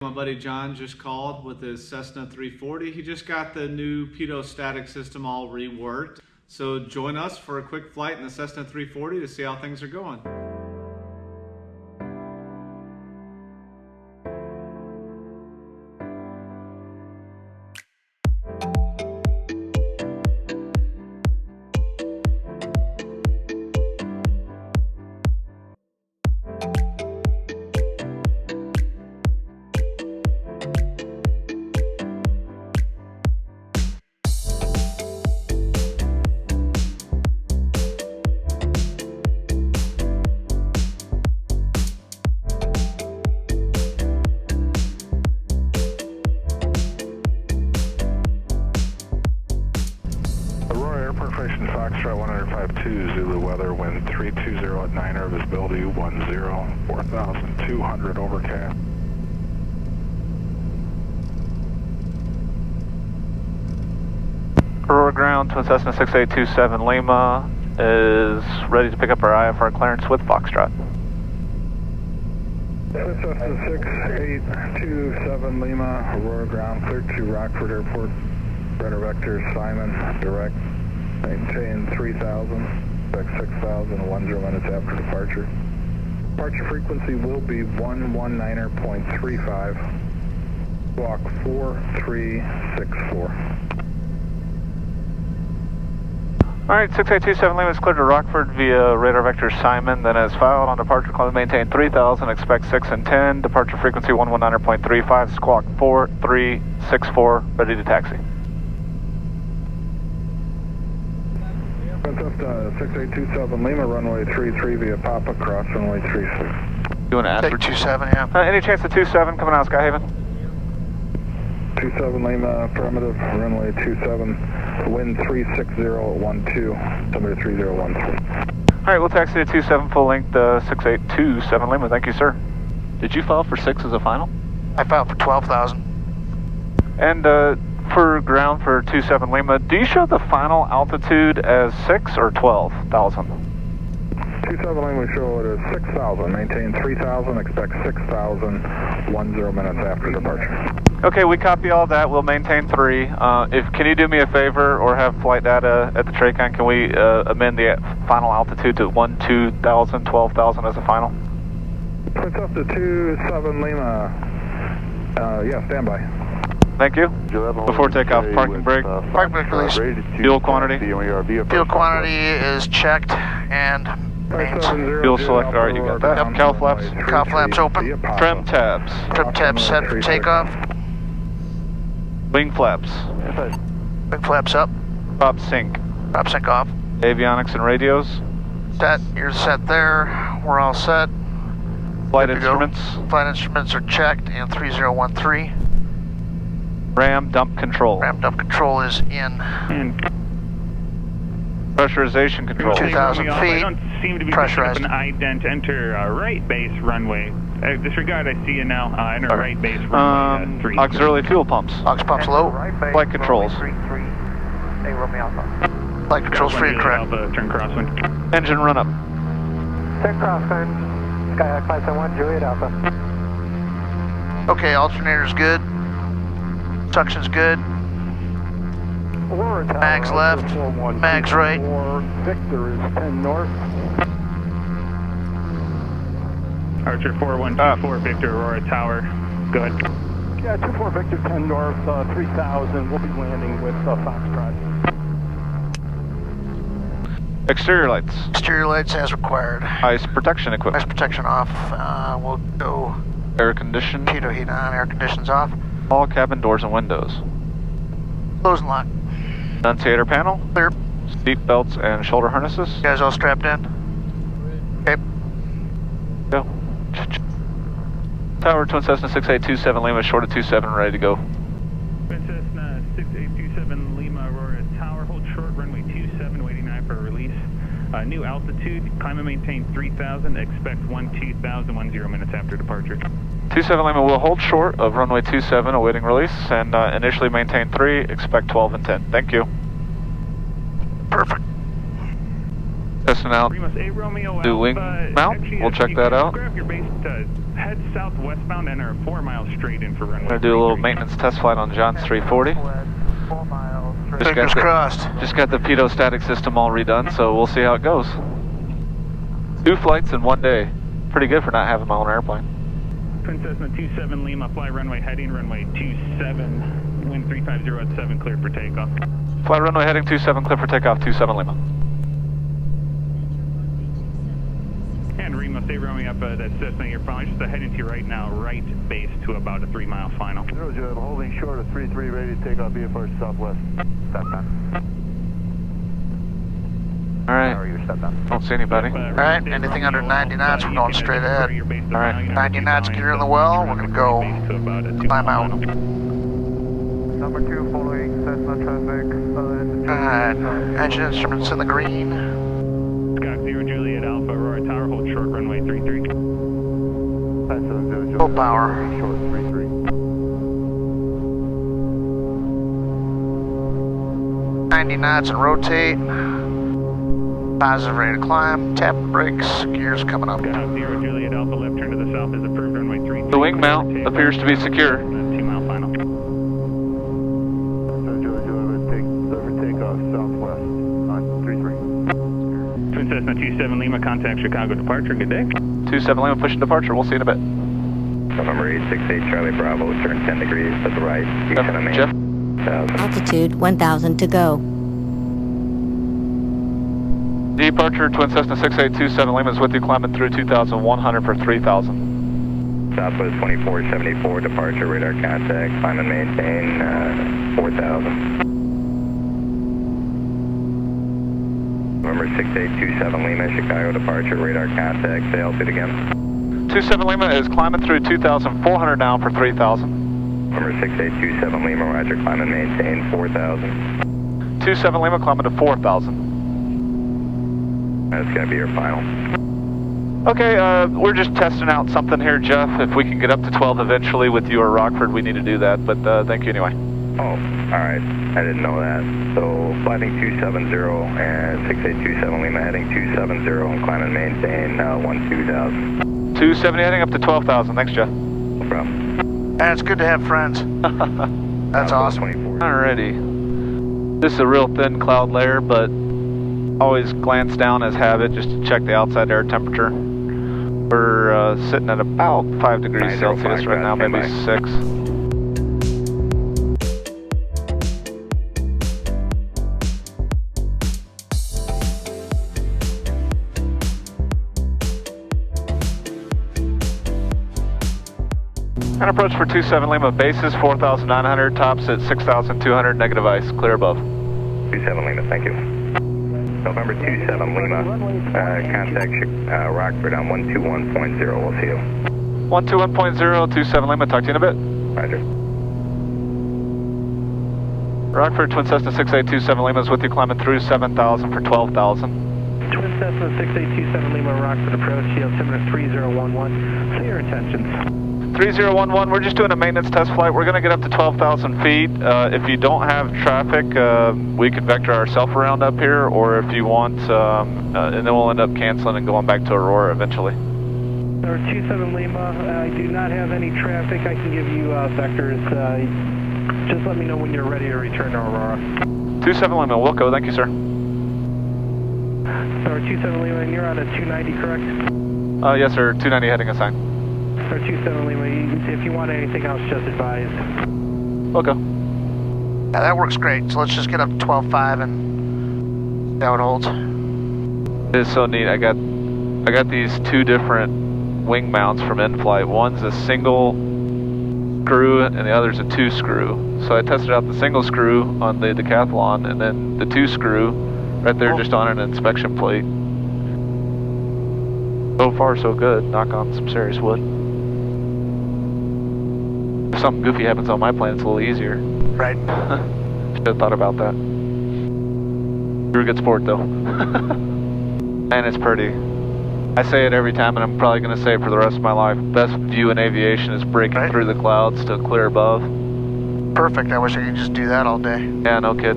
My buddy John just called with his Cessna 340. He just got the new pitot static system all reworked. So join us for a quick flight in the Cessna 340 to see how things are going. Foxtrot 105.2 Zulu weather, wind 320 at 9er, visibility 10, 4,200 overcast. Aurora ground, Twin Cessna 6827 Lima is ready to pick up our IFR clearance with Foxtrot. Cessna 6827 Lima, Aurora ground, cleared to Rockford Airport, radar vector Simon, direct. Maintain 3,000, expect 6,000, 10 minutes after departure. Departure frequency will be 119.35, walk 4364. Alright, 6827 Lima is cleared to Rockford via radar vector Simon, then as filed on departure climb maintain 3,000, expect 6 and 10, departure frequency 119.35, squawk 4364, ready to taxi. Cessna 6827 Lima, runway 33 via Papa, cross runway 36. You want to ask for 27, yeah. Any chance of 27 coming out of Skyhaven? 27 Lima, affirmative, runway 27, wind 360 at 12, altimeter 3013. Alright, we'll taxi to 27 full length 6827 Lima, thank you sir. Did you file for 6 as a final? I filed for 12,000. And for ground for 27 Lima, do you show the final altitude as 6 or 12,000? 27 Lima, we show it as 6,000, maintain 3,000, expect 6,000, 10 minutes after departure. Okay, we copy all that, we'll maintain 3. Can you do me a favor or have flight data at the TRACON, can we amend the final altitude to 12,000, 12,000 as a final? It's up to 27 Lima, yeah, standby. Thank you. Before takeoff, parking brake. Parking brake release. Fuel quantity. Fuel quantity is checked and mains. Fuel select, alright, you got that. Yep. Cowl flaps. Cowl flaps open. Trim tabs. Trim tabs set for takeoff. Wing flaps. Wing flaps up. Prop sync. Prop sync off. Avionics and radios. Set, you're set there. We're all set. Flight instruments. Flight instruments are checked in 3013. Ram dump control. Ram dump control is in. Pressurization control. 2,000 feet. I don't seem to be pressurized. An ident enter right base runway. Disregard, I see you now. Enter right base runway 3. Auxiliary fuel pumps. Aux pumps low. Flight controls. Flight controls free and correct. Alpha, turn crosswind. Engine run up. Turn crosswind. Skyhawk 571, Juliet Alpha. Okay, alternator's good. Suction's good. Mag's left. Mag's right. Victor is 10 north. Archer 4124, Victor Aurora Tower. Go ahead. Yeah, 24 Victor 10 north, 3000. We'll be landing with Foxtrot. Exterior lights. Exterior lights as required. Ice protection equipment. Ice protection off. We'll go Air condition. pitot heat on, air conditions off. All cabin doors and windows. Close and lock. Annunciator panel. Clear. Seat belts and shoulder harnesses. You guys all strapped in? Okay. Go. Tower Twin Cessna 6827 Lima, short of 27, ready to go. Twin Cessna 6827 Lima Aurora Tower, hold short, runway 27, waiting 9 for release. New altitude, climb and maintain 3,000, expect 12,000, 10 minutes after departure. 27 Lima will hold short of runway 27, awaiting release, and initially maintain 3, expect 12 and 10. Thank you. Perfect. Testing out Remus A Romeo new wing mount. We'll check that out. Grab your base, head southwestbound and are 4 miles straight in for runway. Gonna do a little maintenance test flight on John's 340. Fingers crossed. Just got the pitot static system all redone, so we'll see how it goes. 2 flights in 1 day. Pretty good for not having my own airplane. Twin Cessna 27 Lima, fly runway heading runway 27, wind 350 at 7, cleared for takeoff. Fly runway heading 27, clear for takeoff, 27 Lima. And Remus A Romeo up that Cessna, you're following just heading to your right now, right base to about a 3 mile final. Roger, I'm holding short of 33, ready to take off VFR southwest. Stop time. Alright, don't see anybody. Alright, anything under 90 knots, we're going straight ahead. Alright. 90 knots, gear in the well, we're going to go climb out. Number 2 following Cessna traffic. Engine instruments in the green. Scott 0 Juliet Alpha, Aurora Tower, hold short runway 33. Full power. Short 33. 90 knots and rotate. Positive, ready to climb. Tap the brakes. Gears coming up. Scott 0 Juliet Alpha, left turn to the south is approved runway 33. The wing mount appears to be secure. 2 mile final. Takeoff southwest on 33. Twin Cessna 27 Lima, contact Chicago departure, good day. 27 Lima, pushing departure, we'll see you in a bit. November 868 Charlie Bravo, turn 10 degrees to the right. Jeff? Altitude 1,000 to go. Departure, Twin Cessna 6827 Lima is with you, climbing through 2,100 for 3,000. Southwest 2474, departure, radar contact, climb and maintain 4,000. November 6827 Lima, Chicago departure, radar contact, say altitude again. 27 Lima is climbing through 2,400 now for 3,000. November 6827 Lima, roger, climb and maintain 4,000. 27 Lima climbing to 4,000. That's going to be your final. Okay, we're just testing out something here, Jeff. If we can get up to 12 eventually with you or Rockford, we need to do that, but thank you anyway. Oh, alright. I didn't know that. So, flighting 270 and 6827 Lima heading 270 and climb and maintain 12,000. 270 heading up to 12,000. Thanks, Jeff. No problem. And it's good to have friends. That's awesome. 24. Alrighty. This is a real thin cloud layer, but always glance down as habit just to check the outside air temperature. We're sitting at about 5 degrees Celsius right now, maybe 6. And approach for 27 Lima, bases 4,900, tops at 6,200, negative ice, clear above. 27 Lima, thank you. November 27 Lima, contact Rockford on 121.0, we'll see you. 121.0, 27 Lima, talk to you in a bit. Roger. Rockford, Twin Cessna 6827 Lima is with you, climbing through 7,000 for 12,000. Twin Cessna 6827 Lima, Rockford approach, altimeter 3011. Say your intentions. 3011, we're just doing a maintenance test flight. We're going to get up to 12,000 feet. If you don't have traffic, we can vector ourselves around up here, or if you want, and then we'll end up canceling and going back to Aurora eventually. Number 27 Lima, I do not have any traffic. I can give you vectors. Just let me know when you're ready to return to Aurora. 27 Lima, we'll go. Thank you, sir. Number 27 Lima, and you're on a 290, correct? Yes, sir. 290 heading assigned. Or 27 Lima, if you want anything else, just advise. We'll go. Yeah, that works great. So let's just get up to 12.5 and see how it holds. It is so neat. I got these 2 different wing mounts from in-flight. One's a single screw and the other's a 2 screw. So I tested out the single screw on the Decathlon and then the 2 screw right there just on an inspection plate. So far so good. Knock on some serious wood. If something goofy happens on my plane, it's a little easier. Right. Should have thought about that. You're a good sport though. And it's pretty. I say it every time and I'm probably going to say it for the rest of my life. Best view in aviation is breaking through the clouds to clear above. Perfect. I wish I could just do that all day. Yeah, no kid.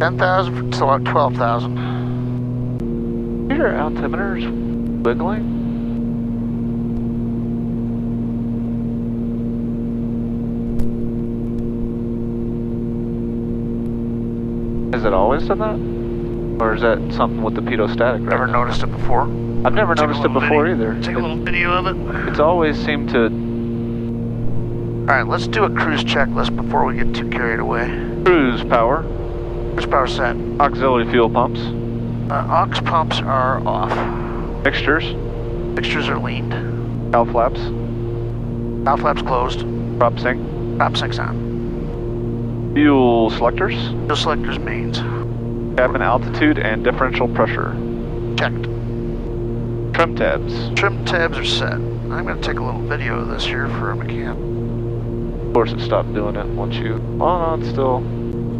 10,000 to 12,000. your altimeters wiggling? Has it always done that? Or is that something with the pitot static? Right Never now? noticed it before. I've never noticed it before either. Take a little video of it. It's always seemed to... Alright, let's do a cruise checklist before we get too carried away. Cruise power. Cruise power set. Auxiliary fuel pumps. Aux pumps are off. Mixtures. Fixtures are leaned. Valve flaps. Valve flaps closed. Prop sync. Prop sync's on. Fuel selectors. Fuel selectors mains. Cabin altitude and differential pressure. Checked. Trim tabs. Trim tabs are set. I'm going to take a little video of this here for a mechanic. Of course it stopped doing it once you... Oh no, it's still...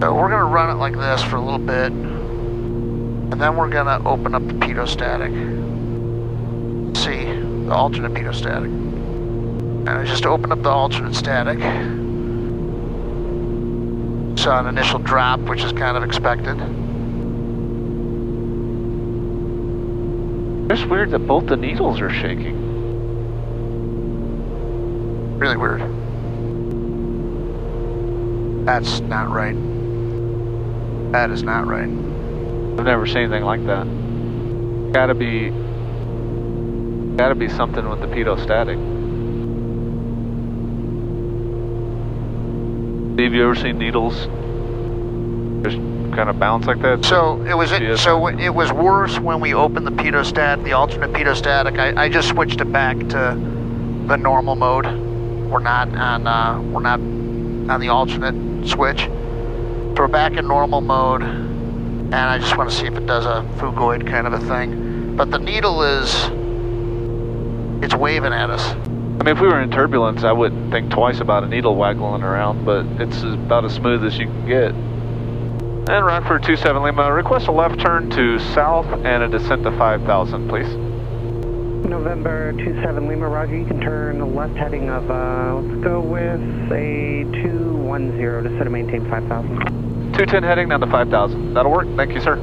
So we're going to run it like this for a little bit. And then we're going to open up the pitot static. See, the alternate pitot static. And I just open up the alternate static. Saw an initial drop, which is kind of expected. It's weird that both the needles are shaking. Really weird. That's not right. That is not right. I've never seen anything like that. Gotta be something with the pitot static. Have you ever seen needles just kind of bounce like that? So it was worse when we opened the pitot stat, the alternate pitot static. I just switched it back to the normal mode. We're not on the alternate switch. So we're back in normal mode, and I just want to see if it does a phugoid kind of a thing. But the needle it's waving at us. I mean, if we were in turbulence, I wouldn't think twice about a needle waggling around, but it's about as smooth as you can get. And Rockford 27 Lima, request a left turn to south and a descent to 5,000, please. November 27 Lima, roger. You can turn left heading of, let's go with a 210 to set and maintain 5,000. 210 heading down to 5,000. That'll work. Thank you, sir.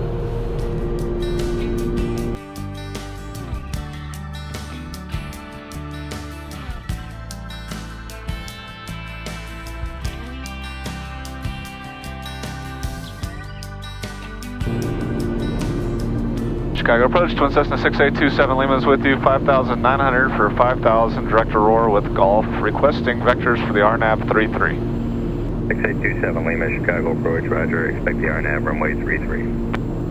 Chicago approach, Twin Cessna 6827 Lima is with you, 5,900 for 5,000, direct Aurora with Golf, requesting vectors for the RNAV 33. 6827 Lima, Chicago approach, roger, expect the RNAV runway 33.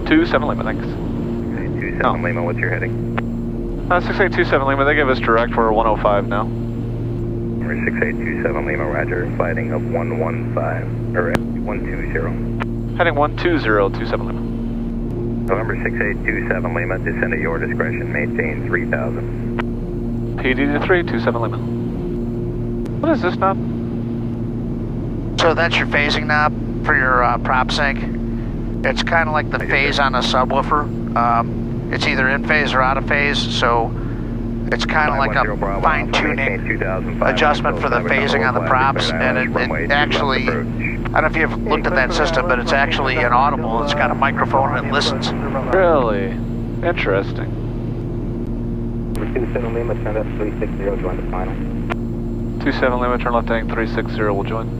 27 Lima, thanks. 6827 Lima, what's your heading? 6827 Lima, they give us direct, we're 105 now. 6827 Lima, roger, fighting of 115, or 120. Heading 120, 27 Lima. November 6827 Lima, descend at your discretion, maintain 3,000. PD to 327 Lima. What is this knob? So that's your phasing knob for your prop sync. It's kind of like the phase on a subwoofer. It's either in phase or out of phase, so it's kind of like a fine-tuning adjustment for the phasing on the props, and it actually, I don't know if you've looked at that system, but it's actually inaudible. It's got a microphone and it listens. Really? Interesting. 27 Lima, turn left 360, join the final. 27 Lima, turn left heading 360, will join.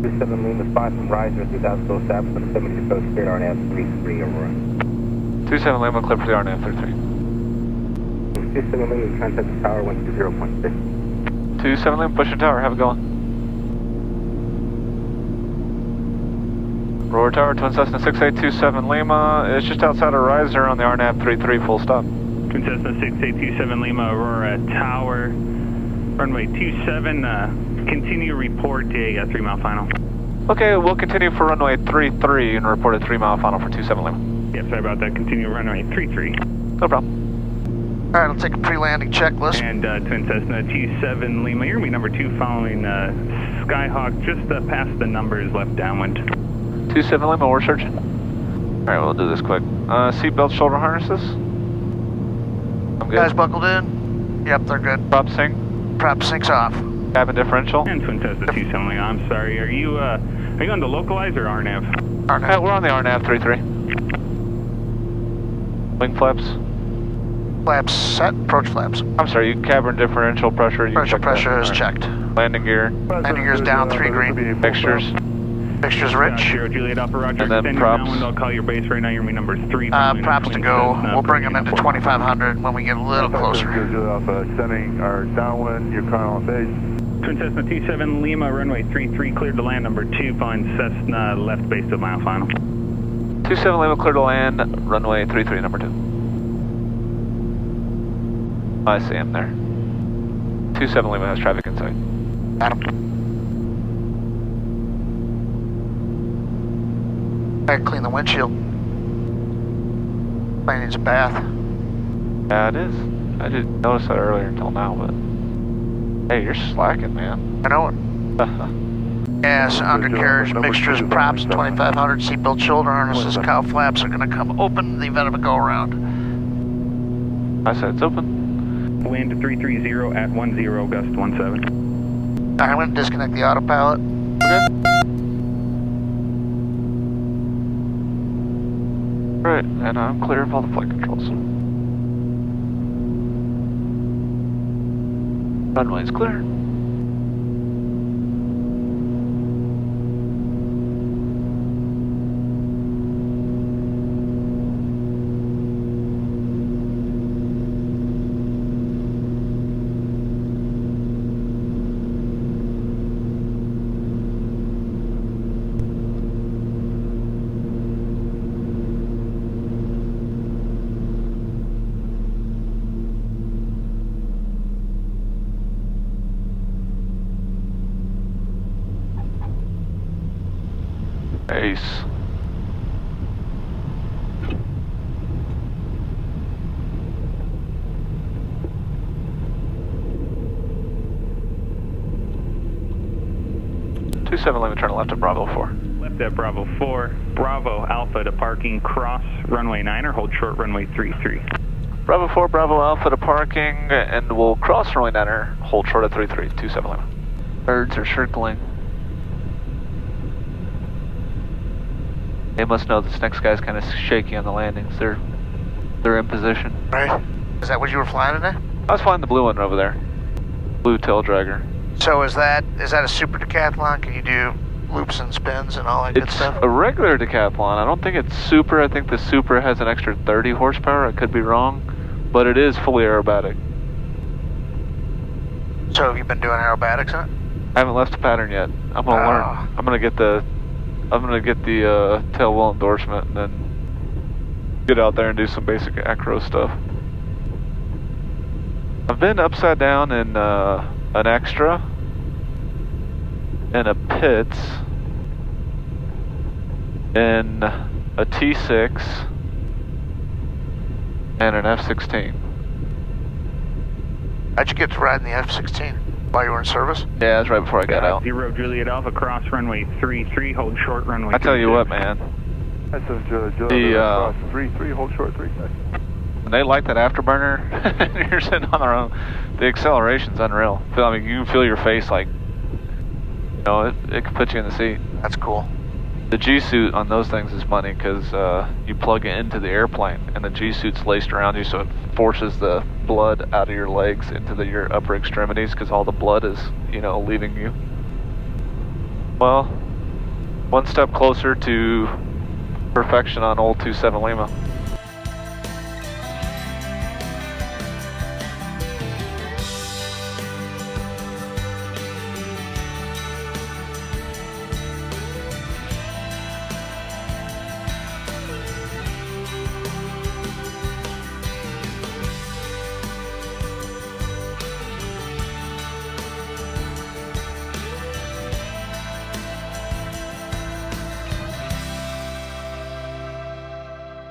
27 Lima, 5 from riser, 2,000 full stops for the 70 coast, straight RNAV 33, Aurora. 27 Lima, clear for the RNAV 33. 27 Lima, contact the tower, 120.6. 27 Lima, push the tower, have it going. Roar Tower, Twin Cessna 6827 Lima, it's just outside of riser on the RNAV 33, full stop. Twin Cessna 6827 Lima, Aurora Tower, runway 27, continue report a 3-mile final. Okay, we'll continue for runway 33 and report a 3-mile final for 27 Lima. Yeah, sorry about that, continue runway 33. No problem. All right, I'll take a pre-landing checklist. And Twin Cessna 27 Lima, you're going to be number 2 following Skyhawk, just past the numbers left downwind. 27 Lima, we're searching. Alright, we'll do this quick. Seatbelt, shoulder harnesses. I'm good. Guys buckled in? Yep, they're good. Prop sync. Prop sync's off. Cabin differential. And Twin Cessna 27 Lima, I'm sorry, are you on the localizer or RNAV? RNAV. We're on the RNAV 33. Wing flaps? Flaps set, approach flaps. I'm sorry, cabin differential pressure. Differential pressure is checked. Landing gear. Landing gear's down, 3 green. Mixtures. Mixture's rich. Zero Juliet Alpha Roger. And then Extend props. your downwind. I'll call your base right now. Your main number is 3. Props to go. We'll bring them into 2500 when we get a little closer. Extending our downwind, you're calling on base. Twin Cessna 27 Lima, runway 33, cleared to land number 2, following Cessna left base to mile final. 27 Lima, clear to land, runway 33, number 2. I see him there. 27 Lima has traffic inside. Adam. Gotta clean the windshield. Plane needs a bath. Yeah, it is. I didn't notice that earlier until now, but... Hey, you're slacking, man. I know it. Gas, undercarriage, mixtures, props, 2500, seatbelt, shoulder harnesses, cow flaps are gonna come open in the event of a go-around. I said it's open. Wind 330 at 10, gust 17. Alright, I'm gonna disconnect the autopilot. Okay. Alright, and I'm clear of all the flight controls. Runway's clear. Ace. Two 7 Lima, turn left at Bravo 4. Left at Bravo 4, Bravo Alpha to parking, cross runway 9 or hold short runway 33. Bravo 4, Bravo Alpha to parking, and we'll cross runway 9er, hold short at 33, 27 Lima. Birds are circling. They must know this next guy's kind of shaky on the landings. They're in position. Right. Is that what you were flying today? I was flying the blue one over there. Blue tail dragger. So is that a super decathlon? Can you do loops and spins and all that good It's stuff? a regular decathlon. I don't think it's super. I think the super has an extra 30 horsepower. I could be wrong. But it is fully aerobatic. So have you been doing aerobatics in it? I haven't left the pattern yet. I'm gonna learn. I'm gonna get the tail wheel endorsement and then get out there and do some basic acro stuff. I've been upside down in an extra, in a pits, in a T6, and an F-16. How'd you get to ride in the F-16? While you were in service? Yeah, that's right before I got out. 0 Juliet Alpha, cross runway 33, hold short runway 36. I tell you what, man. That's Juliet 3, hold short 3. When they like that afterburner, you're sitting on their own. The acceleration's unreal. I mean, you can feel your face like, you know, it can put you in the seat. That's cool. The G-suit on those things is funny because you plug it into the airplane and the G-suit's laced around you, so it forces the blood out of your legs into your upper extremities because all the blood is, you know, leaving you. Well, one step closer to perfection on old 27 Lima.